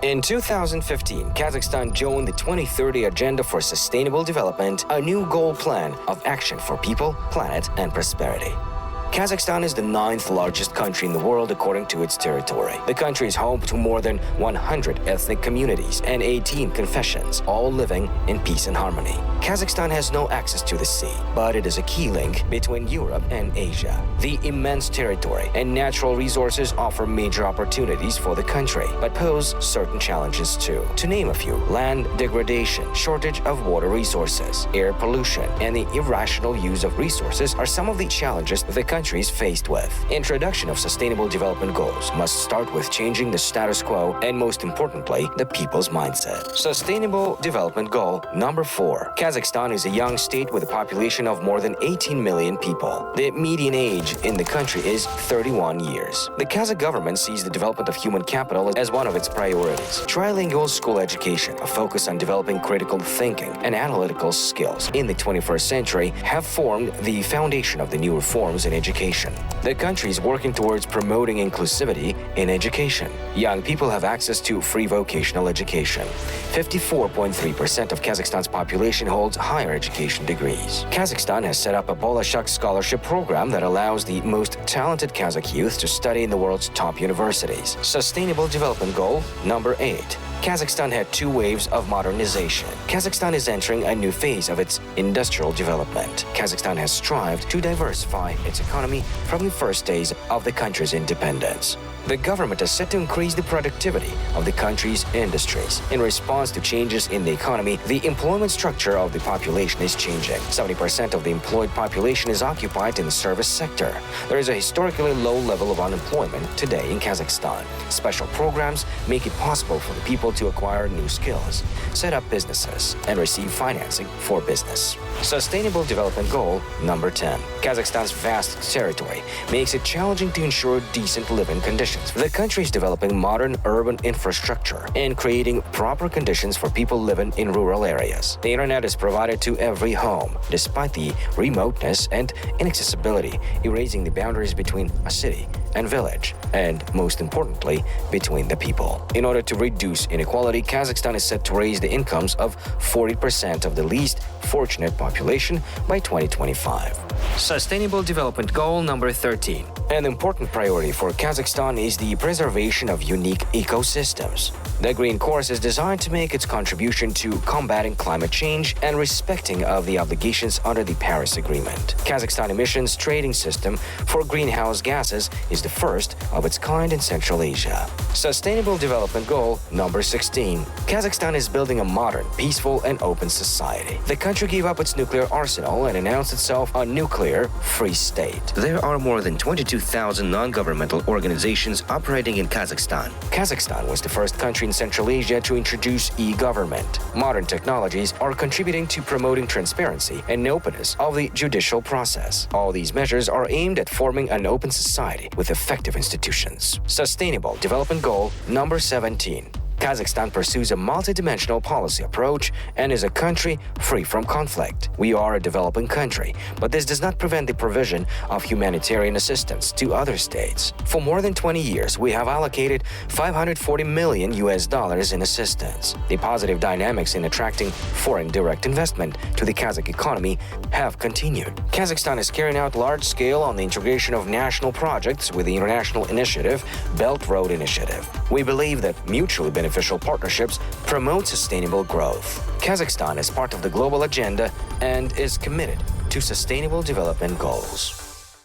In 2015, Kazakhstan joined the 2030 Agenda for Sustainable Development, a new goal plan of action for people, planet, and prosperity. Kazakhstan is the 9th largest country in the world according to its territory. The country is home to more than 100 ethnic communities and 18 confessions, all living in peace and harmony. Kazakhstan has no access to the sea, but it is a key link between Europe and Asia. The immense territory and natural resources offer major opportunities for the country, but pose certain challenges too. To name a few, land degradation, shortage of water resources, air pollution, and the irrational use of resources are some of the challenges the country is faced with. Introduction of sustainable development goals must start with changing the status quo and, most importantly, the people's mindset. Sustainable Development Goal number 4. Kazakhstan is a young state with a population of more than 18 million people. The median age in the country is 31 years. The Kazakh government sees the development of human capital as one of its priorities. Trilingual school education, a focus on developing critical thinking and analytical skills in the 21st century, have formed the foundation of the new reforms in education. The country is working towards promoting inclusivity in education. Young people have access to free vocational education. 54.3% of Kazakhstan's population holds higher education degrees. Kazakhstan has set up a Bolashak scholarship program that allows the most talented Kazakh youth to study in the world's top universities. Sustainable Development Goal number 8. Kazakhstan had 2 waves of modernization. Kazakhstan is entering a new phase of its industrial development. Kazakhstan has strived to diversify its economy from the first days of the country's independence. The government is set to increase the productivity of the country's industries. In response to changes in the economy, the employment structure of the population is changing. 70% of the employed population is occupied in the service sector. There is a historically low level of unemployment today in Kazakhstan. Special programs make it possible for the people to acquire new skills, set up businesses, and receive financing for business. Sustainable Development Goal number 10. Kazakhstan's vast territory makes it challenging to ensure decent living conditions. The country is developing modern urban infrastructure and creating proper conditions for people living in rural areas. The internet is provided to every home, despite the remoteness and inaccessibility, erasing the boundaries between a city and village, and most importantly, between the people. In order to reduce inequality, Kazakhstan is set to raise the incomes of 40% of the least fortunate population by 2025. Sustainable Development Goal number 13. An important priority for Kazakhstan is the preservation of unique ecosystems. The Green Course is designed to make its contribution to combating climate change and respecting of the obligations under the Paris Agreement. Kazakhstan emissions trading system for greenhouse gases is the first of its kind in Central Asia. Sustainable Development Goal number 16. Kazakhstan is building a modern, peaceful, and open society. The country gave up its nuclear arsenal and announced itself a nuclear-free state. There are more than 22,000 non-governmental organizations operating in Kazakhstan. Kazakhstan was the first country in Central Asia to introduce e-government. Modern technologies are contributing to promoting transparency and openness of the judicial process. All these measures are aimed at forming an open society with effective institutions. Sustainable Development Goal number 17. Kazakhstan pursues a multidimensional policy approach and is a country free from conflict. We are a developing country, but this does not prevent the provision of humanitarian assistance to other states. For more than 20 years, we have allocated $540 million in assistance. The positive dynamics in attracting foreign direct investment to the Kazakh economy have continued. Kazakhstan is carrying out large-scale on the integration of national projects with the international initiative, Belt Road Initiative. We believe that mutually beneficial partnerships promote sustainable growth. Kazakhstan is part of the global agenda and is committed to sustainable development goals.